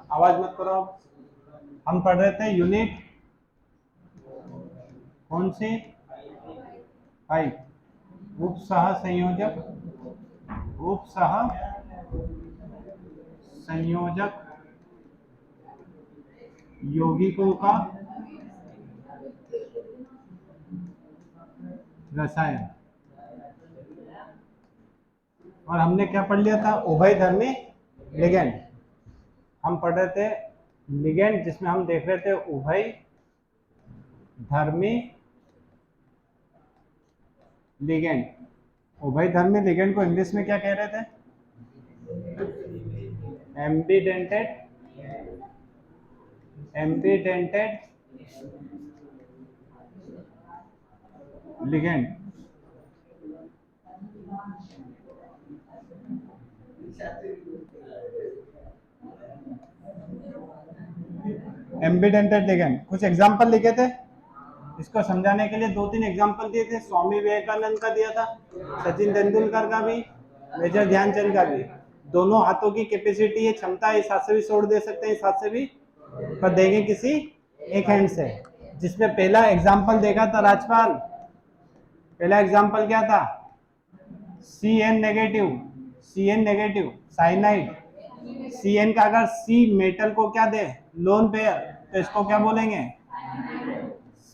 आवाज मत करो। हम पढ़ रहे थे यूनिट कौन सी? 5। उपसह संयोजक, उपसह संयोजक यौगिकों का रसायन। और हमने क्या पढ़ लिया था? उभयधर्मी लिगेंड। हम पढ़ रहे थे लिगेंड जिसमें हम देख रहे थे उभय धर्मी लिगेंड। उभय धर्मी लिगेंड को इंग्लिश में क्या कह रहे थे? Ambidentate, ambidentate ligand. Ambidentate ligand. कुछ एग्जांपल लिखे थे इसको समझाने के लिए, 2-3 एग्जांपल दिए थे। स्वामी विवेकानंद का दिया था, सचिन तेंदुलकर का भी, मेजर ध्यानचंद का भी। दोनों हाथों की कैपेसिटी है, क्षमता है, इस हाथ से भी शॉट दे सकते हैं, इस हाथ से भी, पर देंगे किसी एक हैंड से। जिसमें पहला एग्जांपल देखा था राजपाल, पहला एग्जांपल क्या था? Cn negative, Cn negative cyanide. Cn का अगर C मेटल को क्या दे? लोन पेयर, तो इसको क्या बोलेंगे?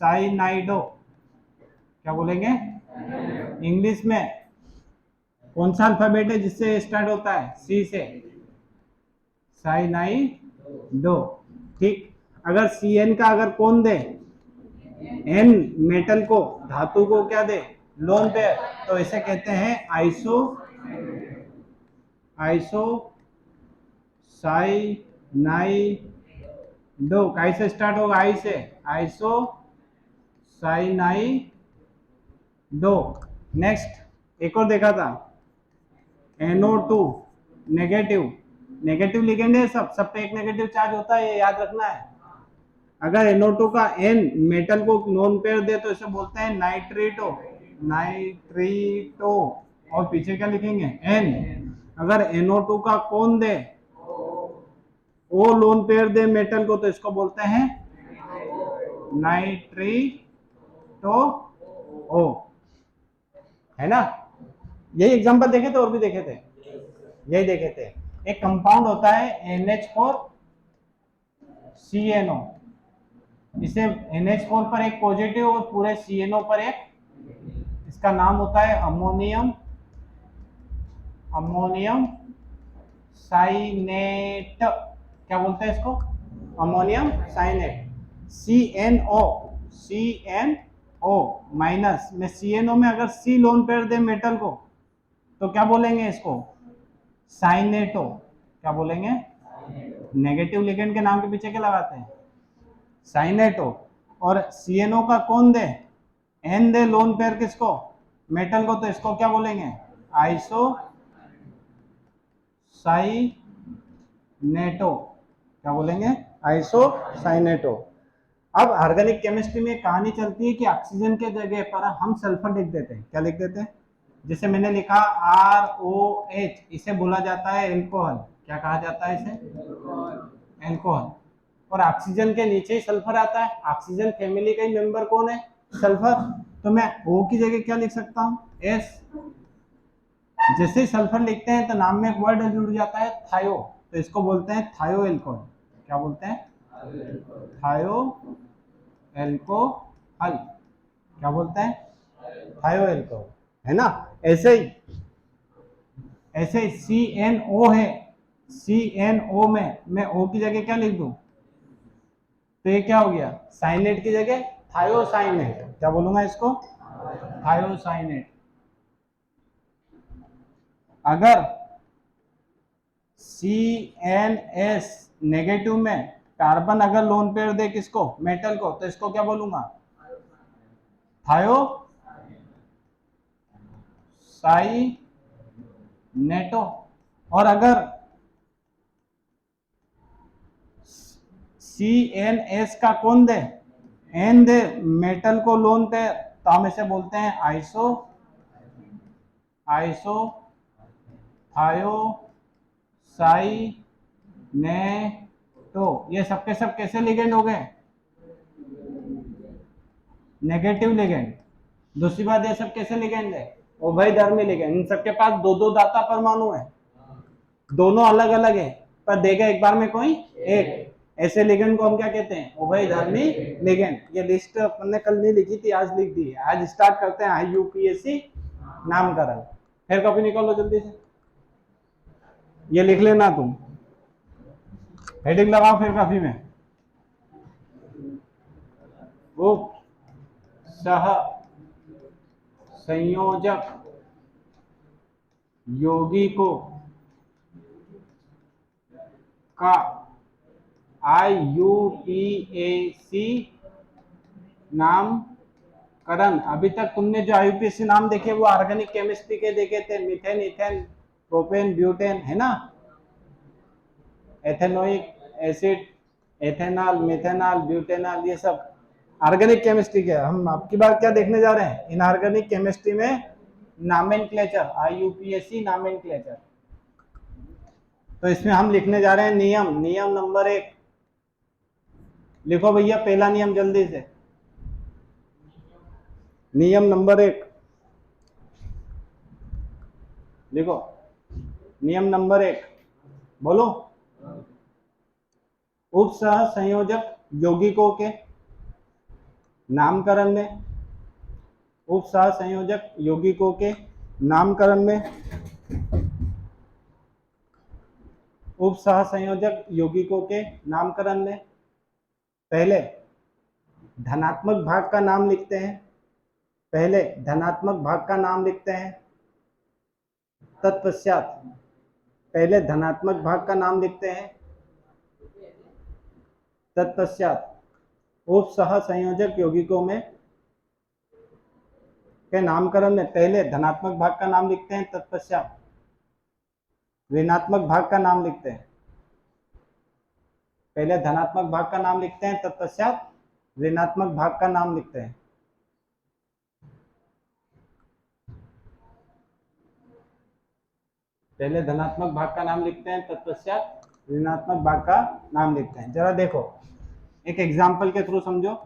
साइनाइडो। क्या बोलेंगे? इंग्लिश में कौन सा अल्फाबेट है जिससे स्टार्ट होता है? सी से, साइनाइडो। ठीक। अगर Cn का अगर कौन दे? N मेटल को, धातु को क्या दे? लोन पेयर, तो इसे कहते हैं आइसो, आइसो साइनाइडो। काई से स्टार्ट होगा? आई से, आइसो साइनाइडो। नेक्स्ट एक और देखा था, NO2 नेगेटिव। नेगेटिव लिगेंड है, सब पे एक नेगेटिव चार्ज होता है, ये याद रखना है। अगर NO2 का N मेटल को नॉन पेयर दे तो इसे बोलते हैं नाइट्रेटो, नाइट्रेटो। और पीछे क्या लिखेंगे? N। अगर NO2 का कौन दे? O लोन पेयर दे मेटल को, तो इसको बोलते हैं नाइट्रेटो O, है ना? यही एग्जांपल देखे थे और भी देखे थे? यही देखे थे। एक कंपाउंड होता है NH4CNO। इसे NH4 पर एक पॉजिटिव और पूरे CNO पर एक, इसका नाम होता है अमोनियम, अमोनियम साइनेट। क्या बोलते हैं इसको? Ammonium cyanate. CNO, CNO minus में CNO में अगर C लोन पेयर दे मेटल को, तो क्या बोलेंगे इसको? साइनेटो। क्या बोलेंगे? नेगेटिव लिगेंड के नाम के पीछे क्या लगाते हैं? साइनेटो। और CNO का कौन दे? N दे लोन पेयर किसको? मेटल को, तो इसको क्या बोलेंगे? आइसो साइनेटो। क्या बोलेंगे? आइसो साइनेटो। अब ऑर्गेनिक केमिस्ट्री में कहानी चलती है कि ऑक्सीजन के जगह पर हम सल्फर लिख देते हैं। क्या लिख देते हैं? जैसे मैंने लिखा ROH, इसे बोला जाता है एल्कोहल। क्या कहा जाता है इसे? एल्कोहल। और ऑक्सीजन के नीचे ही सल्फर आता है। ऑक्सीजन फैमिली का ही मेंबर कौन है? सल्फर। तो मैं O की जगह क्या लिख सकता हूँ? S। जैसे ही सल्फर लिखते हैं तो नाम में एक वर्ड जुड़ जाता है थायो, तो इसको बोलते हैं थायो एल्कोहल। क्या बोलते हैं? थायो एल्कोहल। क्या बोलते हैं? थायो एल्कोहल, है ना? ऐसे ही CNO है, CNO में मैं O की जगह क्या लिख दूं? तो ये क्या हो गया? साइनेट की जगह थायोसाइनेट। क्या बोलूंगा इसको? थायोसाइनेट। अगर CNS नेगेटिव में कार्बन अगर लोन पेयर दे किसको? मेटल को, तो इसको क्या बोलूंगा? थायो साइनेटो। और अगर CNS का कौन दे? N दे मेटल को लोन पेयर, तो हम इसे बोलते हैं आइसो आइसो थायो साइनेटो। ये सबके सब कैसे लिगेंड हो गए? Negative ligand. दूसरी बात, ये सब कैसे लिगेंड है? उभयधर्मी लिगेंड। इन सबके पास दो दो दाता परमाणु है, दोनों अलग अलग है पर देगा एक बार में कोई एक। ऐसे लिगेंड को हम क्या कहते हैं? उभयधर्मी लिगेंड। ये लिस्ट अपन ने कल नहीं लिखी थी, आज लिख दी है। आज स्टार्ट करते हैं IUPAC नामकरण। फिर कॉपी निकालो जल्दी से, ये लिख लेना तुम, हेडिंग लगाओ फिर काफी में। उप सह संयोजक यौगिकों का IUPAC नामकरण। अभी तक तुमने जो IUPAC नाम देखे वो ऑर्गेनिक केमिस्ट्री के देखे थे, मीथेन, इथेन, प्रोपेन, ब्यूटेन, है ना? Ethanoic acid, ethanol, methanol, butanol, ये सब ऑर्गेनिक केमिस्ट्री के। हम आपकी बार क्या देखने जा रहे हैं? इनऑर्गेनिक केमिस्ट्री में नॉमेनक्लेचर, IUPAC नॉमेनक्लेचर। तो इसमें हम लिखने जा रहे हैं नियम। नियम नंबर 1 लिखो भैया, पहला नियम जल्दी से। नियम नंबर 1 लिखो। नियम नंबर 1 बोलो। उपसह संयोजक यौगिकों के नामकरण में, उपसह संयोजक यौगिकों के नामकरण में, उपसह संयोजक यौगिकों के नामकरण में पहले धनात्मक भाग का नाम लिखते हैं, पहले धनात्मक भाग का नाम लिखते हैं, तत्पश्चात पहले धनात्मक भाग का नाम लिखते हैं, तत्पश्चात उपसह संयोजक यौगिकों में के नामकरण में पहले धनात्मक भाग का नाम लिखते हैं, तत्पश्चात ऋणात्मक भाग का नाम लिखते हैं। पहले धनात्मक भाग का नाम लिखते हैं, तत्पश्चात ऋणात्मक भाग का नाम लिखते हैं। पहले धनात्मक भाग का नाम लिखते हैं, तत्पश्चात ऋणात्मक भाग का नाम लिखते हैं। जरा देखो, एक एग्जांपल के थ्रू समझो।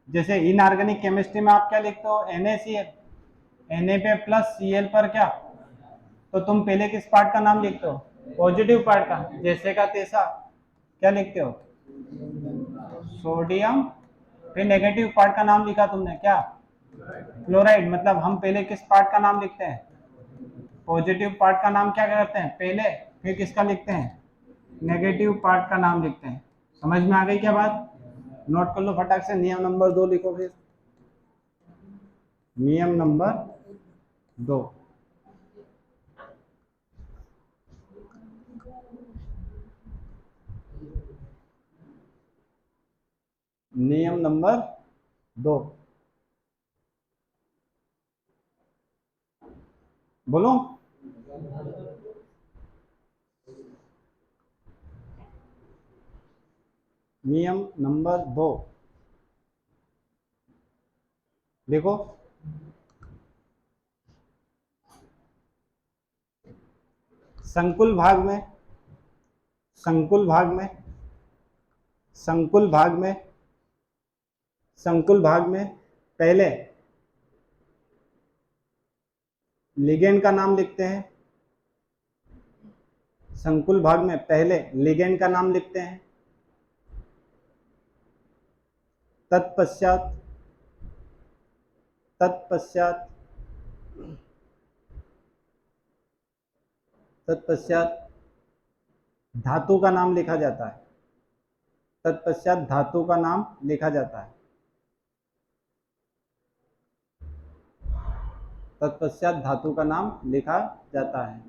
जैसे इनऑर्गेनिक केमिस्ट्री में आप क्या लिखते हो? NaCl, Na पे प्लस Cl पर क्या, तो तुम पहले किस पार्ट का नाम लिखते हो? पॉजिटिव पार्ट का। जैसे का तैसा क्या लिखते हो? सोडियम। फिर नेगेटिव पार्ट का नाम लिखा तुमने क्या? क्लोराइड। मतलब हम पहले किस पार्ट का नाम लिखते हैं? पॉजिटिव पार्ट का नाम क्या करते हैं पहले, फिर किसका लिखते हैं? नेगेटिव पार्ट का नाम लिखते हैं। समझ में आ गई क्या बात? नोट कर लो फटाक से। नियम नंबर 2 लिखो फिर। नियम नंबर 2, नियम नंबर 2 बोलो। नियम नंबर 2 देखो। संकुल भाग में, संकुल भाग में, संकुल भाग में, संकुल भाग में पहले लिगेंड का नाम लिखते हैं। संकुल भाग में पहले लिगेंड का नाम लिखते हैं, तत्पश्चात तत्पश्चात तत्पश्चात धातु का नाम लिखा जाता है, तत्पश्चात धातु का नाम लिखा जाता है, तत्पश्चात धातु का नाम लिखा जाता है।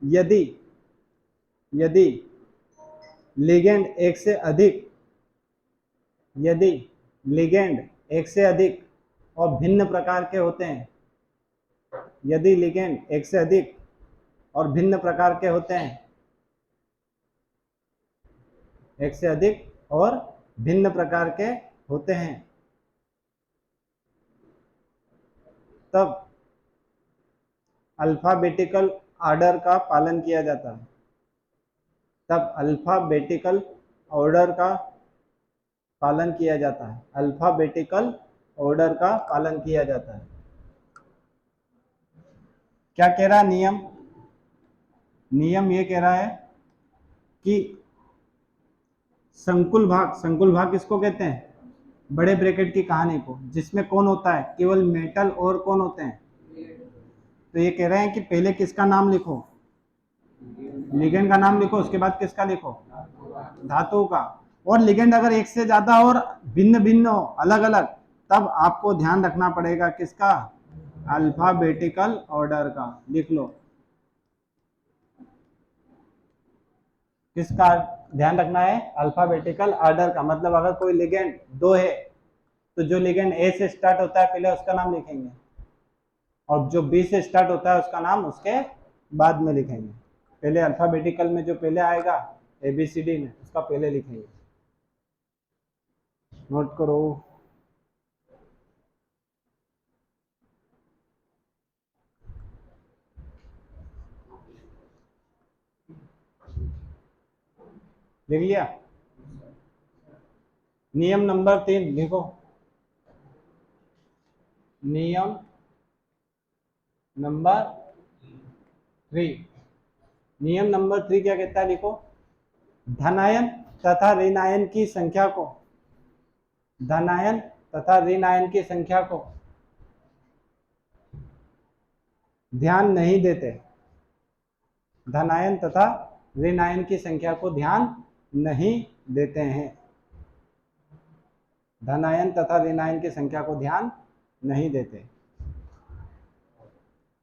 यदि यदि लिगेंड एक से अधिक, यदि लिगेंड एक से अधिक और भिन्न प्रकार के होते हैं, यदि लिगेंड एक से अधिक और भिन्न प्रकार के होते हैं, एक से अधिक और भिन्न प्रकार के होते हैं, तब अल्फाबेटिकल ऑर्डर का पालन किया जाता है, तब अल्फाबेटिकल ऑर्डर का पालन किया जाता है, अल्फाबेटिकल ऑर्डर का पालन किया जाता है। क्या कह रहा है नियम? नियम ये कह रहा है कि संकुल भाग किसको कहते हैं? बड़े ब्रैकेट की कहानी को, जिसमें कौन होता है? केवल मेटल और कौन होते हैं? तो ये कह रहे हैं कि पहले किसका नाम लिखो? लिगेंड का नाम लिखो, उसके बाद किसका लिखो? धातु का। और लिगेंड अगर एक से ज्यादा और भिन्न भिन्न हो, अलग अलग, तब आपको ध्यान रखना पड़ेगा किसका? अल्फाबेटिकल ऑर्डर का। लिख लो, किसका ध्यान रखना है? अल्फाबेटिकल ऑर्डर का। मतलब अगर कोई लिगेंड दो है तो जो लिगेंड ए से स्टार्ट होता है पहले उसका नाम लिखेंगे, और जो बी से स्टार्ट होता है उसका नाम उसके बाद में लिखेंगे। पहले अल्फाबेटिकल में जो पहले आएगा ABCD में, उसका पहले लिखेंगे। नोट करो। लिख लिया? नियम नंबर 3 लिखो। नियम नंबर 3, नियम नंबर 3 क्या कहता है? लिखो, धनायन तथा ऋणायन की संख्या को, धनायन तथा ऋणायन की संख्या को ध्यान नहीं देते, धनायन तथा ऋणायन की संख्या को ध्यान नहीं देते हैं, धनायन तथा ऋणायन की संख्या को ध्यान नहीं देते,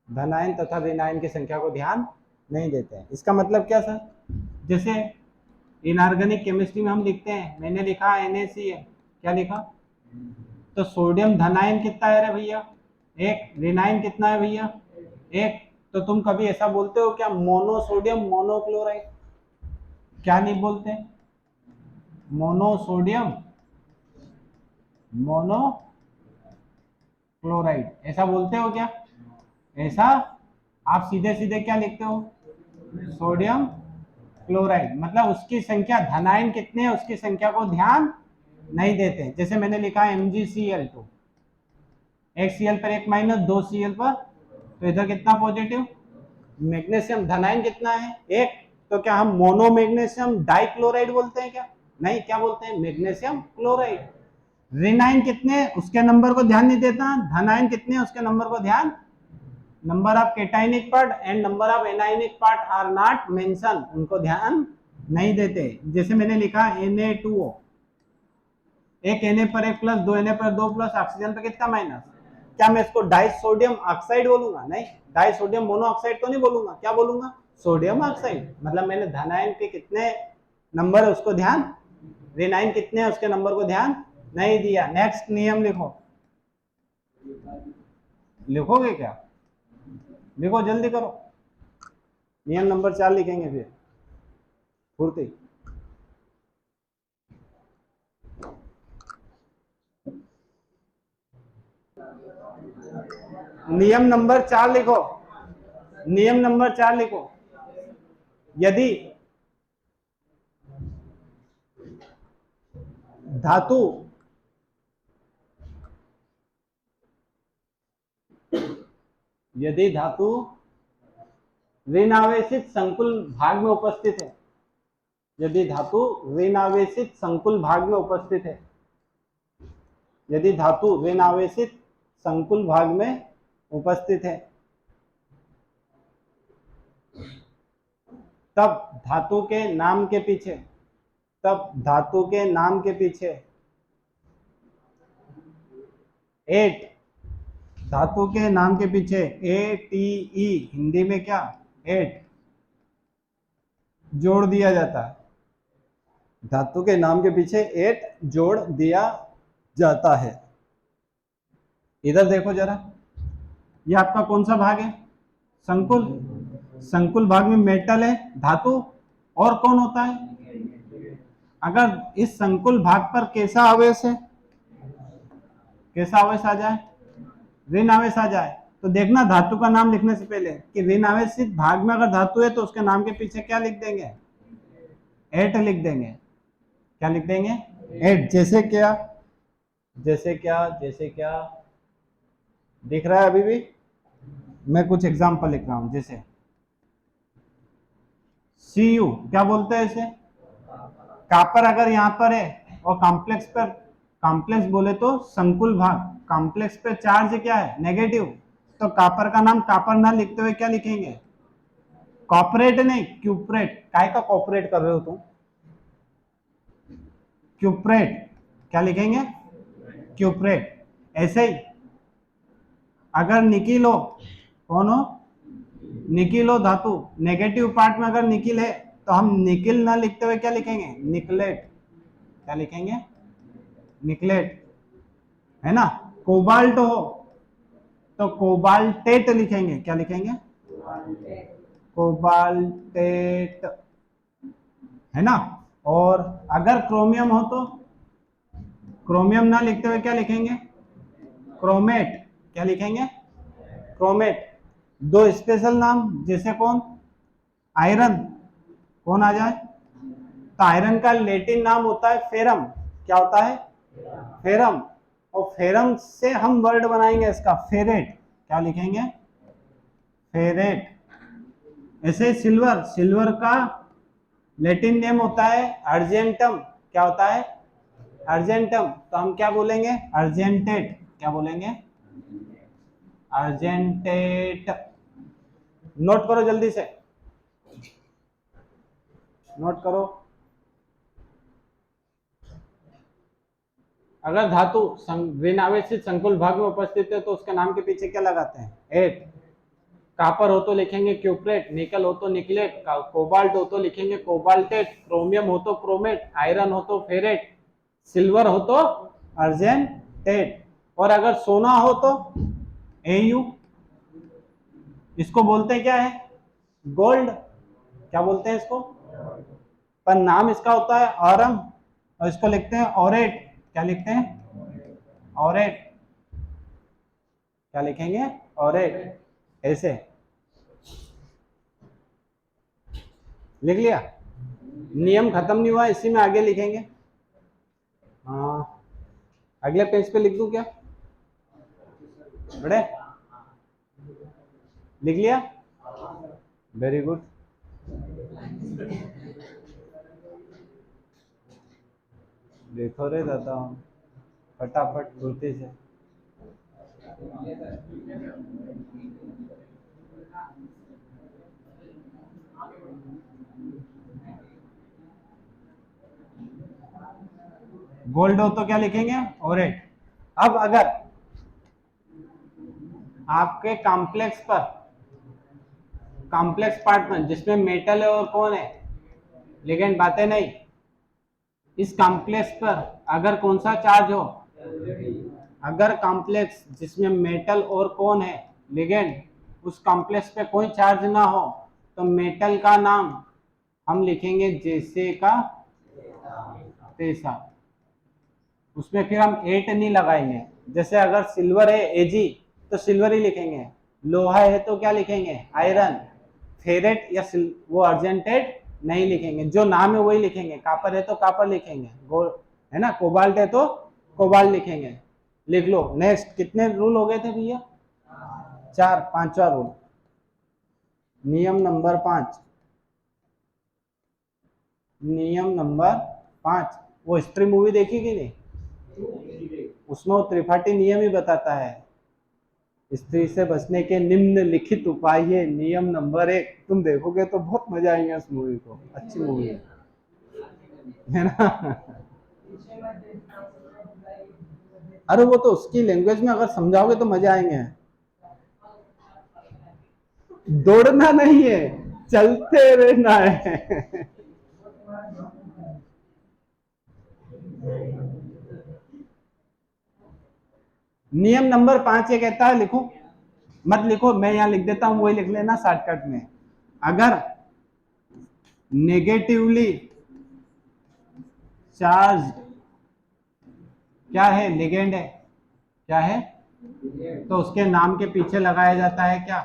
धनायन तथा ऋणायन की संख्या को ध्यान नहीं देते हैं। इसका मतलब क्या सर? जैसे इनऑर्गेनिक केमिस्ट्री में हम लिखते हैं, मैंने लिखा NaCl, क्या लिखा? तो सोडियम धनायन कितना है रे भैया? 1। ऋणायन कितना है भैया? 1। तो तुम कभी ऐसा बोलते हो क्या? मोनोसोडियम मोनोक्लोराइड, क्या नहीं बोलते? मोनोसोडियम मोनोक्लोराइड, ऐसा बोलते हो क्या? ऐसा आप सीधे सीधे क्या लिखते हो? Sodium chloride. मतलब उसकी संख्या, धनायन कितने हैं उसकी संख्या को ध्यान नहीं देते। जैसे मैंने लिखा MgCl2, एक Cl पर एक माइनस, 2 Cl पर, तो इधर कितना पॉजिटिव? मैग्नीशियम धनायन कितना है? 1। तो क्या हम मोनो मैग्नीशियम डाइक्लोराइड बोलते हैं क्या? नहीं, क्या बोलते हैं? Magnesium chloride. ऋणायन कितने उसके नंबर को ध्यान नहीं देता, धनायन कितने उसके नंबर को ध्यान, number of cationic part and number of anionic part are not mention, उनको ध्यान नहीं देते। जैसे मैंने लिखा Na2O, एक Na पर एक प्लस, 2 Na पर 2 प्लस, ऑक्सीजन पर कितना माइनस? क्या मैं इसको डाइसोडियम ऑक्साइड बोलूंगा? नहीं, डाइसोडियम मोनोऑक्साइड तो नहीं बोलूंगा, क्या बोलूंगा? Sodium oxide. मतलब मैंने धनायन के कितने नंबर है उसको ध्यान, ऋणायन कितने हैं उसके नंबर को ध्यान नहीं दिया। नेक्स्ट नियम लिखो। लिखोगे क्या? लिखो, जल्दी करो। नियम नंबर 4 लिखेंगे फिर फुर्ती। नियम नंबर 4 लिखो, नियम नंबर 4 लिखो। यदि धातु यदि धातु ऋणावेशित संकुल भाग में उपस्थित है, यदि धातु ऋणावेशित संकुल भाग में उपस्थित है, यदि धातु ऋणावेशित संकुल भाग में उपस्थित है, तब धातु के नाम के पीछे, तब धातु के नाम के पीछे 8, धातु के नाम के पीछे ATE, हिंदी में क्या? 8 जोड़ दिया जाता है। धातु के नाम के पीछे 8 जोड़ दिया जाता है। इधर देखो जरा, ये आपका कौन सा भाग है? संकुल। संकुल भाग में मेटल है, धातु, और कौन होता है? अगर इस संकुल भाग पर कैसा आवेश है, कैसा आवेश आ जाए? ऋण आवेश आ जाए तो देखना धातु का नाम लिखने से पहले कि ऋण आवेशित भाग में अगर धातु है तो उसके नाम के पीछे क्या लिख देंगे, एट लिख देंगे। क्या लिख देंगे, एट। जैसे क्या, जैसे क्या, जैसे क्या दिख रहा है अभी भी? मैं कुछ एग्जांपल लिख रहा हूं, जैसे सी यू, क्या बोलते हैं इसे, कापर अगर यहाँ पर है और कॉम्प्लेक्स पर, कॉम्प्लेक्स बोले तो संकुल भाग, कॉम्प्लेक्स पे चार्ज क्या है, नेगेटिव, तो कापर का नाम कापर ना लिखते हुए क्या लिखेंगे, कॉपरेट नहीं क्यूपरेट। काय का कॉपरेट कर रहे हो तुम, क्यूपरेट, क्या लिखेंगे, क्यूपरेट। ऐसे ही अगर निकिल हो, कौन हो, निकिल हो धातु, नेगेटिव पार्ट में अगर निकिल है तो हम निकिल ना लिखते हुए क्या लिखेंगे, निकलेट। क्या लिखेंगे, निकलेट, है ना। कोबाल्ट हो तो कोबाल्टेट लिखेंगे। क्या लिखेंगे, कोबाल्टेट, है ना। और अगर क्रोमियम हो तो क्रोमियम ना लिखते हुए क्या लिखेंगे, क्रोमेट। क्या लिखेंगे, क्रोमेट। दो स्पेशल नाम, जैसे कौन, आयरन, कौन आ जाए, तो आयरन का लेटिन नाम होता है फेरम। क्या होता है, फेरम। और फेरम से हम वर्ड बनाएंगे इसका फेरेट। क्या लिखेंगे, फेरेट। ऐसे सिल्वर, सिल्वर का लेटिन नेम होता है अर्जेंटम। क्या होता है, अर्जेंटम, तो हम क्या बोलेंगे, अर्जेंटेट। क्या बोलेंगे, अर्जेंटेट। नोट करो जल्दी से, नोट करो। अगर धातु ऋण आवेशित संकुल भाग में उपस्थित है तो उसके नाम के पीछे क्या लगाते हैं, एट। कापर हो तो लिखेंगे क्यूप्रेट, निकल हो तो निकलेट, कोबाल्ट हो तो लिखेंगे कोबाल्टेट, क्रोमियम हो तो क्रोमेट, आयरन हो तो फेरेट, सिल्वर हो तो अर्जेंटेट, और अगर सोना हो तो एयू। इसको बोलते हैं क्या है, गोल्ड। क्या बोलते हैं इसको, पर नाम इसका होता है ऑरम, और इसको लिखते हैं ऑरेट। क्या लिखते हैं, ऑरेट। क्या लिखेंगे, ऑरेट। ऐसे लिख लिया, नियम खत्म नहीं हुआ, इसी में आगे लिखेंगे। हाँ, अगले पेज पे लिख दूं क्या, बड़े लिख लिया, वेरी गुड। देखो रे दादा, फटाफट फुर्ती से। गोल्ड हो तो क्या लिखेंगे, ओरेट। अब अगर आपके कॉम्प्लेक्स पर, कॉम्प्लेक्स पार्ट में जिसमें मेटल है और कौन है, लिगेंड, बातें नहीं, इस कॉम्प्लेक्स पर अगर कौन सा चार्ज हो, अगर कॉम्प्लेक्स जिसमें मेटल और कौन है, लिगेंड, उस कॉम्प्लेक्स पे कोई चार्ज ना हो तो मेटल का नाम हम लिखेंगे जैसे का तैसा। उसमें फिर हम एट नहीं लगाएंगे। जैसे अगर सिल्वर है एजी तो सिल्वर ही लिखेंगे, लोहा है तो क्या लिखेंगे, आयरन, फेरेट या वो अर्जेंटेट नहीं लिखेंगे, जो नाम है वही लिखेंगे। कापर है तो कापर लिखेंगे, गोल्ड है ना, कोबाल्ट है तो कोबाल्ट लिखेंगे। लिख लो। नेक्स्ट, कितने रूल हो गए थे भैया, चार, पांचवा रूल, नियम नंबर 5, नियम नंबर 5। वो स्त्री मूवी देखी कि नहीं, उसमें वो त्रिपाठी नियम ही बताता है, स्त्री से बचने के निम्नलिखित उपाय है, नियम नंबर 1। तुम देखोगे तो बहुत मजा आएगा इस मूवी को, अच्छी मूवी है ना। अरे वो तो उसकी लैंग्वेज में अगर समझाओगे तो मजा आएंगे। दौड़ना नहीं है, चलते रहना है। नियम नंबर 5 ये कहता है, लिखो मत लिखो, मैं यहां लिख देता हूं, वही लिख लेना शॉर्टकट में। अगर नेगेटिवली चार्ज क्या है, लिगेंड है, क्या है, तो उसके नाम के पीछे लगाया जाता है क्या?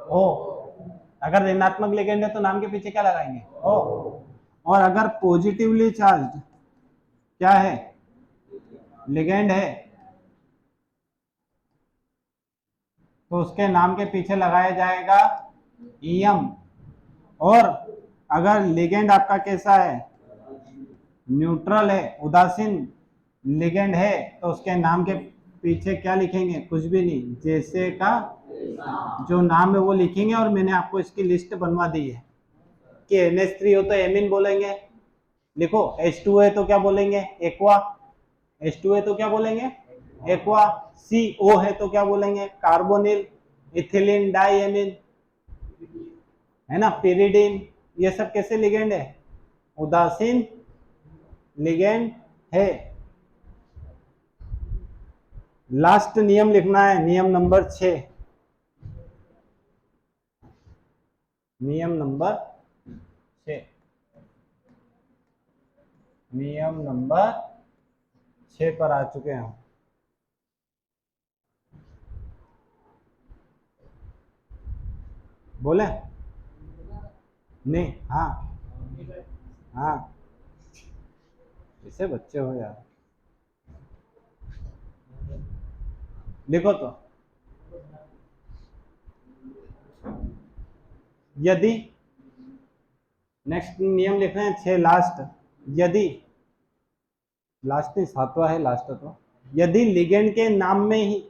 ओ। अगर ऋणात्मक लिगेंड है तो नाम के पीछे क्या लगाएंगे? ओ। और अगर पॉजिटिवली चार्ज क्या है? लिगेंड है, तो उसके नाम के पीछे लगाया जाएगा ईएम। और अगर लिगेंड आपका कैसा है? न्यूट्रल है, उदासीन लिगेंड है, तो उसके नाम के पीछे क्या लिखेंगे? कुछ भी नहीं, जैसे का जो नाम है वो लिखेंगे। और मैंने आपको इसकी लिस्ट बनवा दी है कि NH3 हो तो एमीन बोलेंगे, लिखो। H2 है तो क्या बोलेंगे? एक्वा। H2 है तो क्या बोलेंगे? एक्वा। CO है तो क्या बोलेंगे? कार्बोनिल। इथिलीन डाइएमीन, है ना, पिरिडीन। ये सब कैसे लिगेंड है? उदासीन लिगेंड है। लास्ट नियम लिखना है, नियम नंबर 6। नियम नंबर 6, नियम नंबर 6 पर आ चुके हैं हम। बोले नहीं? हाँ हाँ, इसे बच्चे हो यार। लिखो तो, यदि, नेक्स्ट नियम लिख रहे हैं 6 लास्ट। यदि, लास्ट नहीं, 7वां है लास्ट तो। यदि लिगेंड के नाम में ही,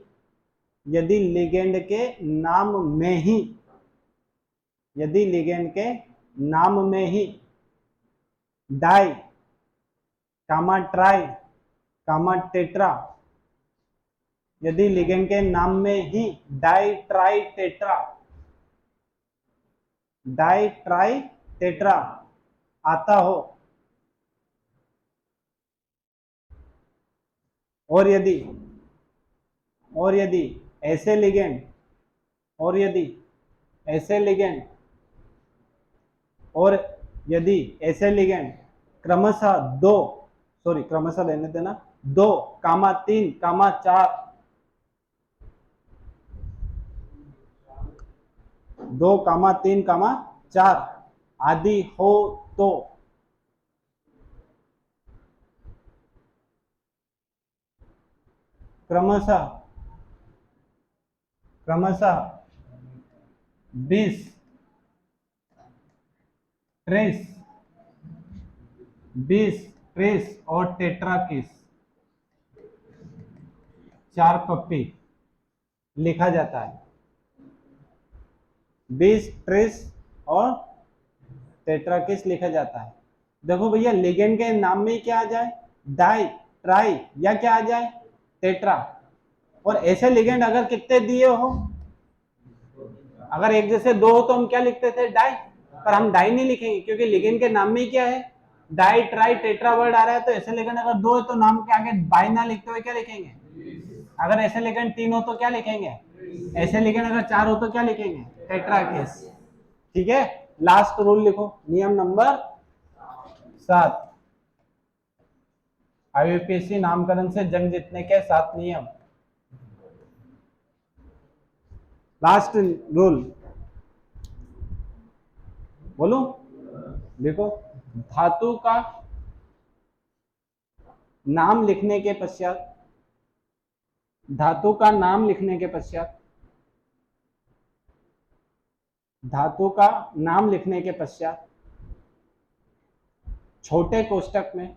यदि लिगेंड के नाम में ही, यदि लिगेंड के नाम में ही di, comma tri, comma tetra, यदि लिगेंड के नाम में ही di tri tetra, di tri tetra आता हो, और यदि, और यदि ऐसे लिगेंड, और यदि ऐसे लिगेंड, और यदि ऐसे लिगेंड क्रमशः दो, सॉरी क्रमशः लेने देना, 2, 3, 4, 2, 3, 4 आदि हो तो क्रमशः, क्रमशः 20, 30, 20, 30 और टेट्रा किस, 4 पप्पी लिखा जाता है। 20, 30 और टेट्रा किस लिखा जाता है। देखो भैया, लिगेंड के नाम में क्या आ जाए? डाई, ट्राई, या क्या आ जाए? टेट्रा। और ऐसे लिगेंड अगर कितने दिए हो, अगर एक जैसे 2 हो तो हम क्या लिखते थे? डाई। पर हम डाई नहीं लिखेंगे, क्योंकि लिगेंड के नाम में क्या है? डाई ट्राई टेट्रा वर्ड आ रहा है। तो ऐसे लिगेंड अगर 2 है तो नाम के आगे बाई ना लिखते हुए क्या लिखेंगे? अगर ऐसे लिगेंड 3 हो तो क्या लिखेंगे? ऐसे लिगेंड अगर 4 हो तो क्या लिखेंगे? Tetra case. ठीक है, लास्ट रूल लिखो, नियम नंबर 7। IUPAC नामकरण से जंग जीतने के 7 नियम। लास्ट रूल बोलो, देखो। धातु का नाम लिखने के पश्चात, धातु का नाम लिखने के पश्चात, धातु का नाम लिखने के पश्चात छोटे कोष्टक में,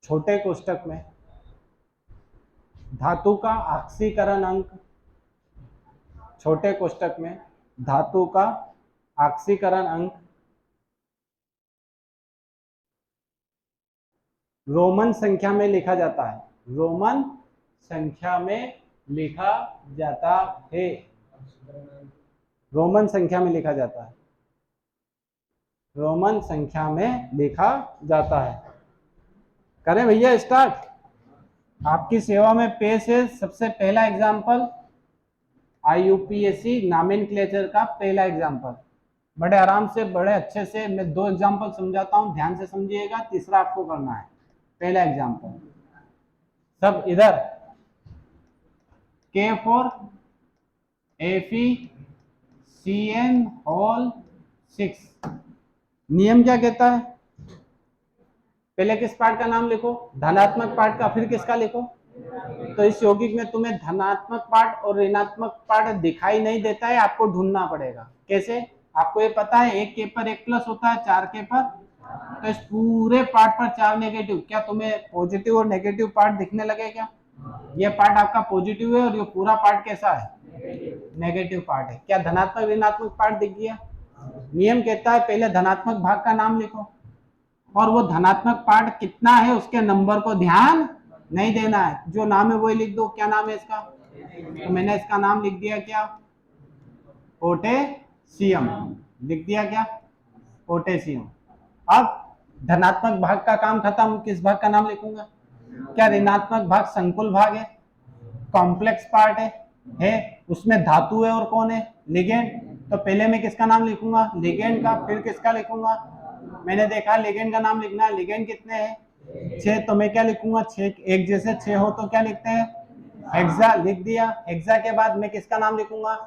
छोटे कोष्टक में धातु का ऑक्सीकरण अंक, छोटे कोष्टक में धातु का ऑक्सीकरण अंक रोमन संख्या में लिखा जाता है। रोमन संख्या में लिखा जाता है। रोमन संख्या में लिखा जाता है। रोमन संख्या में लिखा जाता है। करें भैया स्टार्ट। आपकी सेवा में पेश है सबसे पहला एग्जाम्पल, IUPAC नॉमेनक्लेचर का पहला एग्जाम्पल। बड़े आराम से, बड़े अच्छे से मैं 2 एग्जांपल समझाता हूं, ध्यान से समझिएगा, तीसरा आपको करना है। पहला एग्जांपल, सब इधर, K फॉर FeCN होल 6। नियम क्या कहता है? पहले किस पार्ट का नाम लिखो? धनात्मक पार्ट का, फिर किसका लिखो? तो इस यौगिक में तुम्हें धनात्मक पार्ट और ऋणात्मक पार्ट दिखाई नहीं देता है, आपको ढूंढना पड़ेगा। कैसे? आपको ये पता है 1 K पर 1 प्लस होता है, 4 K पर, तो इस पूरे पार्ट पर 4 नेगेटिव, क्या तुम्हें पॉजिटिव और नेगेटिव पार्ट दिखने लगे क्या? ये पार्ट आपका पॉजिटिव है और ये पूरा पार्ट कैसा है? नेगेटिव पार्ट है। क्या धनात्मक ऋणात्मक पार्ट दिख गया? नियम कहता है पहले धनात्मक भाग का नाम लिखो, और वो धनात्मक पार्ट कितना है उसके नंबर को ध्यान नहीं देना है, जो नाम है वही लिख दो। क्या नाम है इसका? तो मैंने इसका नाम लिख दिया क्या? पोटेशियम। लिख दिया क्या? पोटेशियम। अब धनात्मक भाग का काम खत्म, किस भाग का नाम लिखूंगा? क्या ऋणात्मक भाग संकुल भाग है, कॉम्प्लेक्स पार्ट है, उसमें धातु है और कौन है? लिगेंड। तो पहले मैं किसका नाम लिखूंगा? लिगेंड का। फिर किसका लिखूंगा? मैंने देखा लिगेंड का नाम लिखना है। लिगेंड कितने हैं? 6। तो मैं क्या लिखूंगा? 6 एक जैसे 6 हो तो क्या लिखते हैं? हेक्सा। लिख दिया। हेक्सा के बाद मैं किसका नाम लिखूंगा?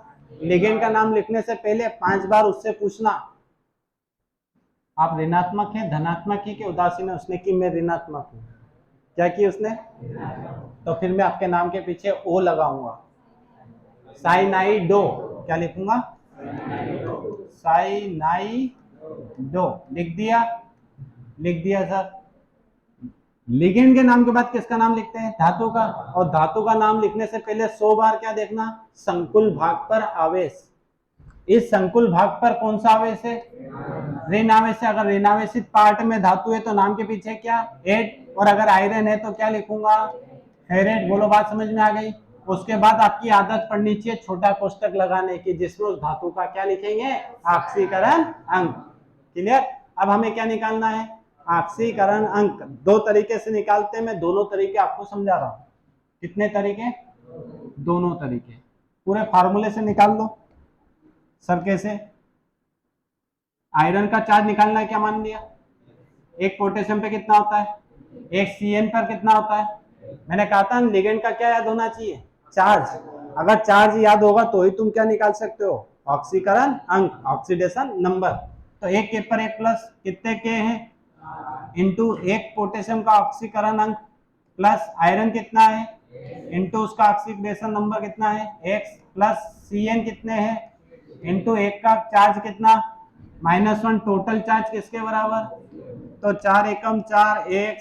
लिगेंड का नाम लिखने से पहले 5 बार उससे पूछना आप ऋणात्मक है, धनात्मक है कि उदासीन है? उसने की मैं ऋणात्मक हूं। क्या की उसने? तो फिर मैं आपके नाम के पीछे ओ लगाऊंगा, साइनाइडो। क्या लिखूंगा? साइनाइडो। लिख दिया। लिख दिया सर। लिगेंड के नाम के बाद किसका नाम लिखते हैं? धातु का। और धातु का नाम लिखने से पहले 100 बार क्या देखना? संकुल भाग पर आवेश। इस संकुल भाग पर कौन सा आवेश है? ऋण आवेश है। अगर ऋणावेशित पार्ट में धातु है तो नाम के पीछे क्या? एट। और अगर आयरन है तो क्या लिखूंगा? फेरेट। बोलो बात समझ में आ गई? उसके बाद आपकी आदत पड़नी चाहिए छोटा कोष्टक लगाने की, जिसमें उस धातु का क्या लिखेंगे? ऑक्सीकरण अंक। क्लियर? अब हमें क्या निकालना है? ऑक्सीकरण अंक। 2 तरीके से निकालते हैं, मैं दोनों तरीके आपको समझा रहा हूं। कितने तरीके? दोनों तरीके। पूरे फार्मूले से निकाल लो। सर कैसे? आयरन का चार्ज निकालना है, क्या मान लिया? 1 पोटेशियम पे कितना होता है? 1 CN पर कितना होता है? मैंने कहा था लिगेंड का क्या याद होना चाहिए? चार्ज। अगर चार्ज याद होगा तो ही तुम क्या निकाल सकते हो? ऑक्सीकरण अंक, ऑक्सीडेशन नंबर। तो 1 K पर 1 प्लस कितने के हैं? इंटू 1 पोटेशियम का ऑक्सीकरण अंक प्लस आयरन कितना है इंटू उसका ऑक्सीडेशन नंबर कितना है? x प्लस CN कितने हैं इंटू 1 का चार्ज कितना? -1। टोटल चार्ज किसके बराबर? तो 4 एकम 4, x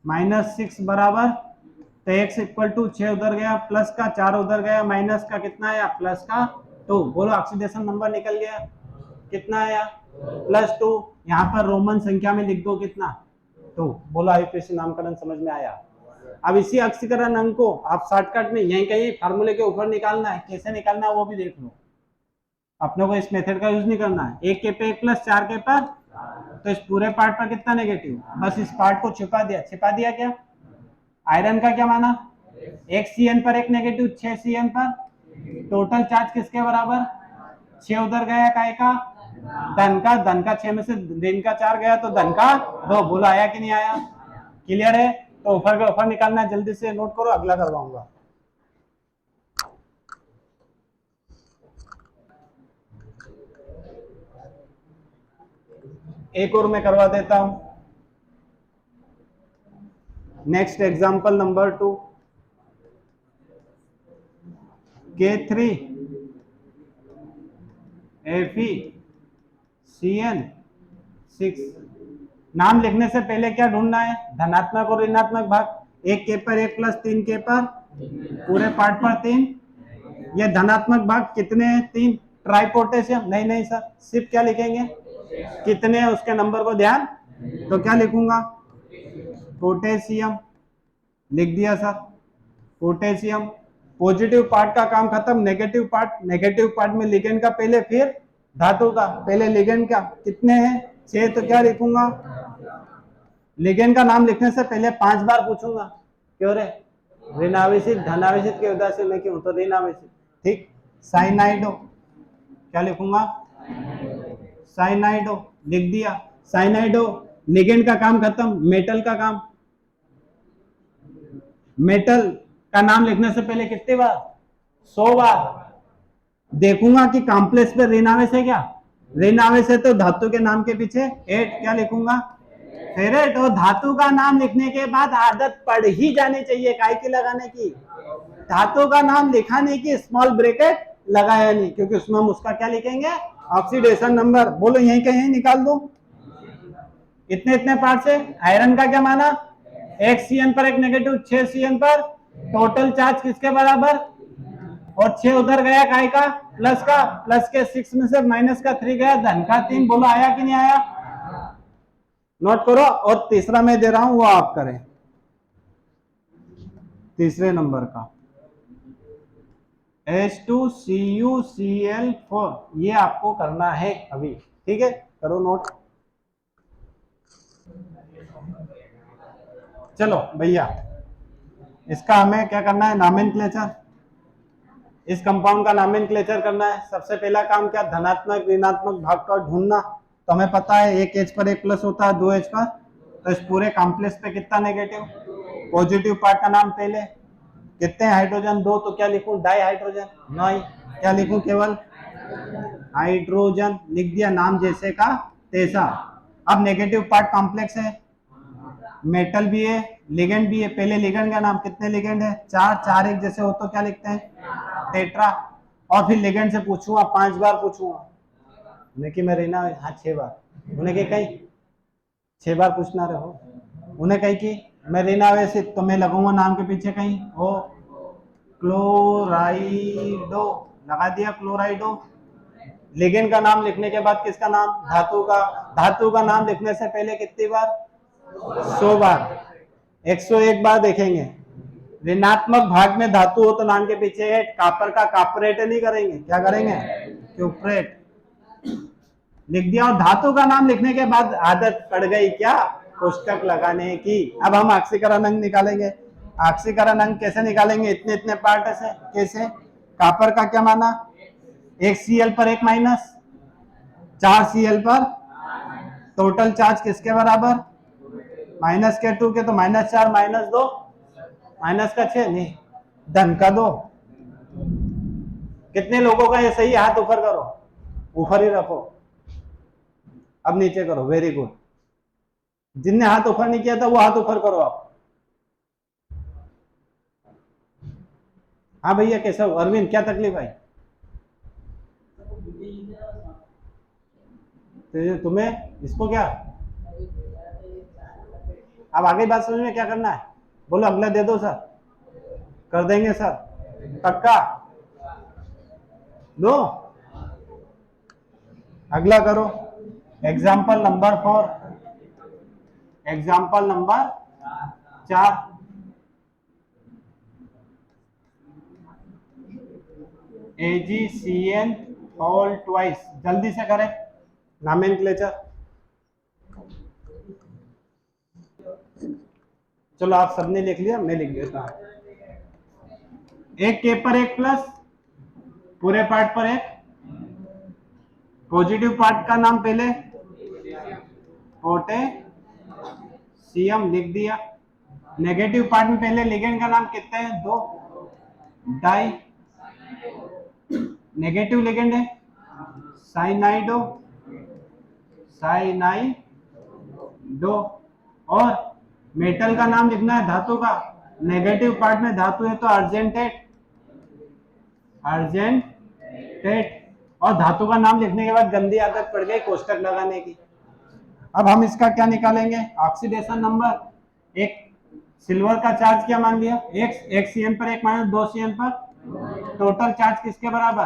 -6 बराबर, तो x इक्वल टू 6 उधर गया, प्लस का 4 उधर गया, माइनस का कितना आया? प्लस का 2। बोलो ऑक्सीडेशन नंबर निकल गया। कितना आया? +2। यहाँ पर रोमन संख्या में लिख दो कितना? 2। बोलो आयुर्वेद नामकरण समझ में आया? अब इसी ऑक्सीकरण अंक को आप शॉर्टकट में यहीं कहीं फार्मूले के ऊपर निकालना है। कैसे निकालना है वो भी देख लो। अपने को इस मेथड का यूज नहीं करना है। 1 K पे 1 प्लस 4 K पर, तो इस पूरे पार्ट पर कितना नेगेटिव? बस इस पार्ट को छिपा दिया। छिपा दिया क्या? आयरन का क्या माना? 1 CN पर 1 नेगेटिव, 6 CN पर। टोटल चार्ज किसके बराबर? 6 उधर गया, काय का? धन का। धन का 6 में से ऋण का 4 गया तो धन का 2। बोलो आया कि नहीं आया? क्लियर है? तो ऊपर का ऊपर निकालना है, जल्दी से नोट करो, अगला करवाऊंगा। एक और मैं करवा देता हूं। Next example number 2, K3 FeCN6। नाम लिखने से पहले क्या ढूंढना है? धनात्मक और ऋणात्मक भाग। 1 K पर 1 प्लस 3 K पर, पूरे पार्ट पर 3। ये धनात्मक भाग कितने हैं? 3। ट्राई पोटेशियम नहीं, नहीं सर, सिर्फ क्या लिखेंगे? कितने हैं उसके नंबर को ध्यान। तो क्या लिखूंगा? पोटेशियम। लिख दिया सर। पोटेशियम। पॉजिटिव पार्ट का काम खत्म, नेगेटिव पार्ट। नेगेटिव पार्ट में लिगेंड का पहले, फिर धातु का। पहले लिगेंड का कितने हैं? 6। तो क्या लिखूंगा? लिगेंड का नाम लिखने से पहले 5 बार पूछूंगा। क्यों रे? ऋणावेशित धनावेशित के उदासीन क्यों? तो ऋणावेशित। ठीक। साइनाइडो। क्या लिखूंगा? साइनाइडो लिख दिया। साइनाइडो लिगेंड का काम खत्म, मेटल का काम। मेटल का नाम लिखने से पहले कितने बार? 100 बार। देखूंगा कि कॉम्प्लेक्स पे ऋण आवेश है क्या? ऋण आवेश है तो धातु के नाम के पीछे एट क्या लिखूंगा? फेरेट। और धातु का नाम लिखने के बाद आदत पड़ ही जानी चाहिए काय की लगाने की? धातु का नाम लिखा नहीं कि स्मॉल ब्रैकेट लगाया नहीं, क्योंकि उसमें हम उसका क्या लिखेंगे? Oxidation number. बोलो यहीं कहीं निकाल दो। इतने इतने पार्ट से आयरन का क्या माना? एक CN पर एक नेगेटिव, 6 CN पर टोटल चार्ज किसके बराबर? और 6 उधर गया काय का? प्लस का। प्लस के 6 में से माइनस का 3 गया, धन का 3। बोलो आया कि नहीं आया? नोट करो। और तीसरा मैं दे रहा हूं वो आप करें, तीसरे नंबर का H2CuCl4 ये आपको करना है अभी, ठीक है? करो नोट। चलो भैया, इसका हमें क्या करना है? नॉमेनक्लेचर। इस कंपाउंड का नॉमेनक्लेचर करना है। सबसे पहला काम क्या? धनात्मक ऋणात्मक भाग का ढूंढना। तो हमें पता है एक H पर एक प्लस होता है, 2 H पर। तो इस पूरे कॉम्प्लेक्स पे कितना नेगेटिव? पॉजिटिव पार्ट का नाम पहले। कितने हाइड्रोजन? 2। तो क्या लिखूं? Di hydrogen? नहीं, क्या लिखूं? केवल हाइड्रोजन लिख दिया, नाम जैसे का तैसा। अब नेगेटिव पार्ट कॉम्प्लेक्स है, मेटल भी है, लिगेंड भी है। पहले लिगेंड का नाम, कितने लिगेंड है? 4। 4 एक जैसे हो तो क्या लिखते हैं? टेट्रा। और फिर लिगेंड से पूछूंगा, 5 बार पूछूंगा उन्हें कि मैं रहना। हाँ 6 बार। उन्हें कहीं 6 बार पूछना रहो। उन्हें कहीं कि मैं रहना वैसे, तो मैं लगूंगा नाम के पीछे कहीं ओ क्लोराइडो लगा दिया, क्लोराइडो। लिगेंड का नाम लिखने के बाद किसका नाम? धातु का। धातु का नाम लिखने से पहले कितनी बार? 100 बार। 101 बार देखेंगे। ऋणात्मक भाग में धातु हो तो नाम के पीछे एट। कापर का कापरेट नहीं करेंगे, क्या करेंगे? क्यूपरेट लिख दिया। और धातु का नाम लिखने के बाद आदत पड़ गई क्या? कोष्टक लगाने की। अब हम ऑक्सीकरण अंक निकालेंगे। ऑक्सीकरण अंक कैसे निकालेंगे? इतने इतने पार्ट से। कैसे? कापर का क्या माना? 1 Cl पर 1 माइनस, 4 Cl पर टोटल चार्ज किसके बराबर? माइनस के 2 के, तो -4 -2 माइनस का 6 नहीं, धन का 2। कितने लोगों का ये सही? हाथ ऊपर करो, ऊपर ही रखो। अब नीचे करो, वेरी गुड। जिनने हाथ ऊपर नहीं किया था वो हाथ ऊपर करो आप। हाँ भैया कैसा हो? अरविंद क्या तकलीफ आई? तो तुम्हें इसको क्या? अब आगे बात समझ में क्या करना है? बोलो अगला दे दो सर। कर देंगे सर, पक्का दो। अगला करो, example number 4। Example number 4। AgCN all twice. जल्दी से करें नॉमेनक्लेचर। चलो आप सबने लिख लिया, मैं लिख देता हूं। एक के पर एक प्लस, पूरे पार्ट पर एक। पॉजिटिव पार्ट का नाम पहले पोटेशियम लिख दिया। नेगेटिव पार्ट में पहले लिगेंड का नाम कितने हैं? 2। डाई नेगेटिव लिगेंड है, साइनाइडो साइनाइडो। और मेटल का नाम लिखना है धातु का। नेगेटिव पार्ट में धातु है तो अर्जेंटेट अर्जेंटेट। और धातु का नाम लिखने के बाद गंदी आदत पड़ गई कोष्टक लगाने की। अब हम इसका क्या निकालेंगे? Oxidation number. एक सिल्वर का चार्ज क्या मान लिया? एक CN पर 1 माइनस 2 CN पर टोटल चार्ज किसके बराबर?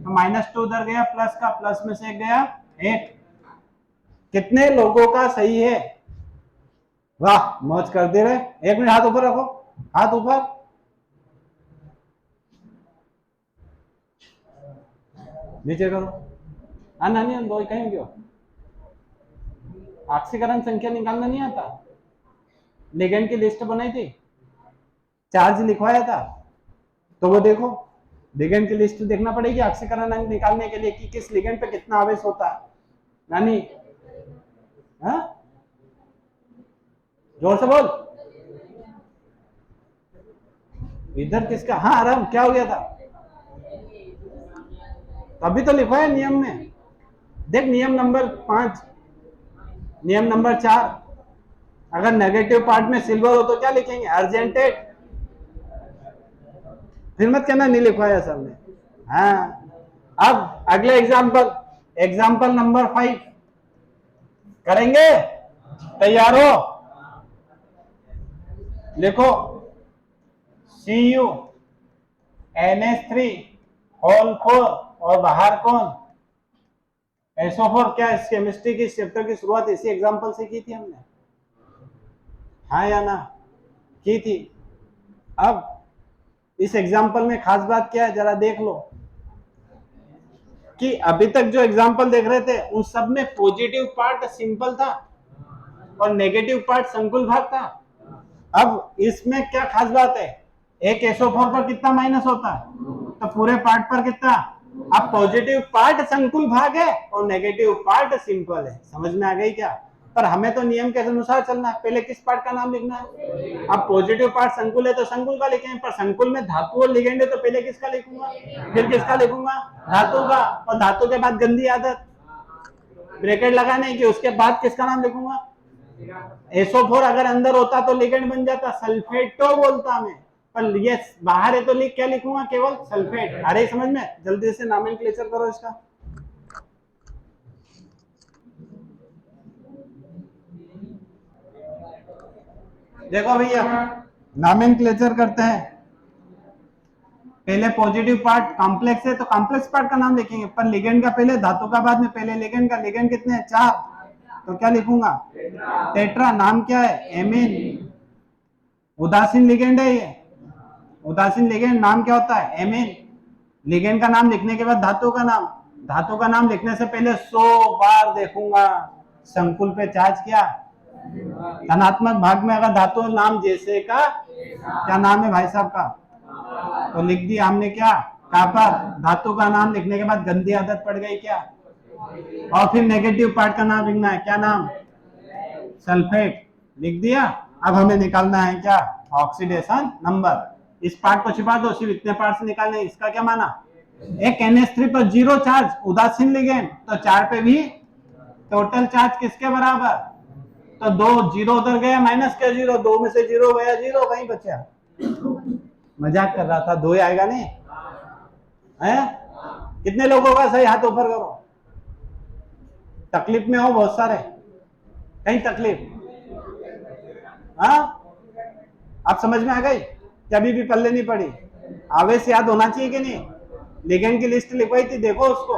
तो -2 उधर गया, प्लस का प्लस में से 1 गया 1। कितने लोगों का सही है? वाह मौज कर दे रहे। 1 मिनट हाथ ऊपर रखो, हाथ ऊपर। नीचे करो। नहीं दो कहीं क्यों? ऑक्सीकरण संख्या निकालना नहीं आता? लिगेंड की लिस्ट बनाई थी, चार्ज लिखवाया था, तो वो देखो। लिगेंड की लिस्ट देखना पड़ेगी ऑक्सीकरण अंक निकालने के लिए कि किस लिगेंड पे कितना आवेश होता है। नानी, हाँ जोर से बोल। इधर किसका? हाँ आराम, क्या हो गया था? अभी तो लिखा है नियम में, देख नियम नंबर 5, नियम नंबर 4, अगर नेगेटिव पार्ट में सिल्वर हो तो क्या लिखेंगे? अर्जेंटेड। फिर मत कहना नहीं लिखवाया सर ने। हाँ, अब अगले एग्जाम्पल, एग्जाम्पल नंबर 5 करेंगे, तैयार हो? लिखो CuNH3 होल 4 और बाहर कौन? SO4। क्या इस केमिस्ट्री की चैप्टर की शुरुआत इसी एग्जाम्पल से की थी हमने? हाँ या ना? की थी। अब इस एग्जाम्पल में खास बात क्या है जरा देख लो, कि अभी तक जो एग्जाम्पल देख रहे थे उन सब में पॉजिटिव पार्ट सिंपल था और नेगेटिव पार्ट संकुल भाग था। अब इसमें क्या खास बात है, एक SO4 पर कितना माइनस होता है, तो पूरे पार्ट पर कितना? अब पॉजिटिव पार्ट संकुल भाग है और नेगेटिव पार्ट सिंपल है। समझ में आ गई क्या? पर हमें तो नियम के अनुसार चलना है, पहले किस पार्ट का नाम लिखना है? अब पॉजिटिव पार्ट संकुल है तो संकुल का लिखेंगे, पर संकुल में धातु और लिगेंड है तो पहले किसका लिखूंगा, फिर किसका लिखूंगा? धातु का। और धातु के बाद गंदी आदत ब्रैकेट लगाने की, उसके बाद किसका नाम लिखूंगा? SO4 अगर अंदर होता तो लिगेंड बन जाता, सल्फेटो बोलता मैं, पर ये बाहर है तो लिख क्या लिखूंगा? केवल सल्फेट। अरे समझ में, जल्दी से नॉमेनक्लेचर करो इसका। देखो भैया, नॉमेनक्लेचर करते हैं। पहले पॉजिटिव पार्ट कॉम्प्लेक्स है तो कॉम्प्लेक्स पार्ट का नाम लिखेंगे, पर लिगेंड का पहले, धातु का बाद में, पहले लिगेंड का। लिगेंड कितने हैं? 4, तो क्या लिखूंगा? टेट्रा। नाम क्या है? एमीन। उदासीन लिगेंड है ये, उदासीन लिगेंड। नाम क्या होता है? एमीन। लिगेंड का नाम लिखने के बाद धातु का नाम, धातु का नाम लिखने से पहले 100 बार देखूंगा संकुल पे चार्ज क्या, धनात्मक भाग में अगर धातु नाम जैसे का, क्या नाम है भाई साहब का, तो लिख दिया हमने क्या? कॉपर। धातु का नाम लिखने के बाद गंदी आदत पड़ गई क्या, और फिर नेगेटिव पार्ट का नाम लिखना है, क्या नाम? सल्फेट। लिख दिया। अब हमें निकालना है क्या? Oxidation number. इस पार्ट को छिपा दो, सिर्फ इतने पार्ट से निकालने। इसका क्या माना? एक NH3 पर 0 चार्ज, उदासीन लिगेंड, तो 4 पे भी टोटल चार्ज किसके बराबर? तो 2 0 उधर गया, माइनस के 0, 2 में से 0 गया 0, कहीं बचा? मजाक कर रहा था, 2 ही आएगा नहीं है? कितने लोगों का सही हाथ ऊपर करो। तकलीफ में हो बहुत सारे, कहीं तकलीफ? हाँ, आप समझ में आ गई? कभी भी पल्ले नहीं पड़ी? आवेश याद होना चाहिए कि नहीं? लिगेंड की लिस्ट लिखवाई थी, देखो उसको।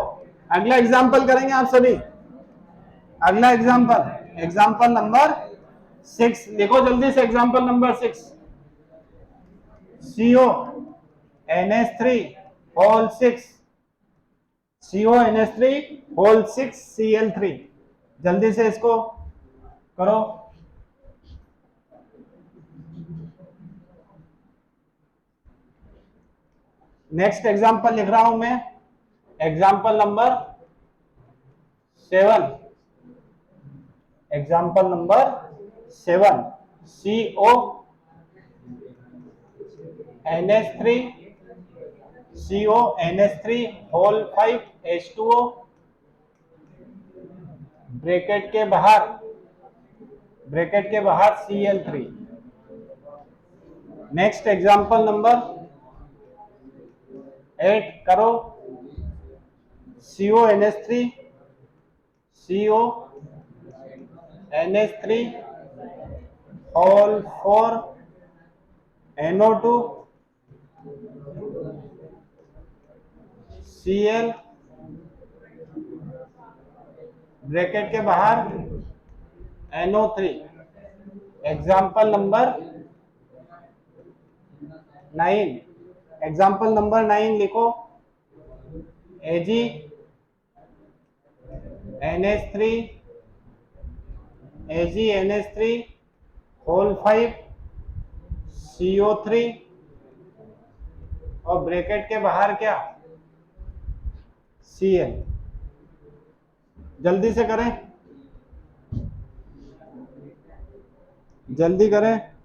अगला एग्जाम्पल करेंगे आप सभी। अगला एग्जाम्पल, एग्जाम्पल नंबर 6 लिखो जल्दी से। Example number 6, CuNH3 whole 6, CuNH3 whole 6 Cl3। जल्दी से इसको करो। नेक्स्ट एग्जाम्पल लिख रहा हूं मैं, example number 7, example number 7, CuNH3 whole 5 H2O, bracket के बाहर, ब्रैकेट के बाहर Cl3। नेक्स्ट एग्जाम्पल नंबर 8 करो, CuNH3 whole 4 NO2 Cl, bracket के बाहर NO3। Example number 9, example number 9 लिखो, AgNH3 होल 5 CO3 और ब्रैकेट के बाहर क्या? Cl। जल्दी से करें, जल्दी करें।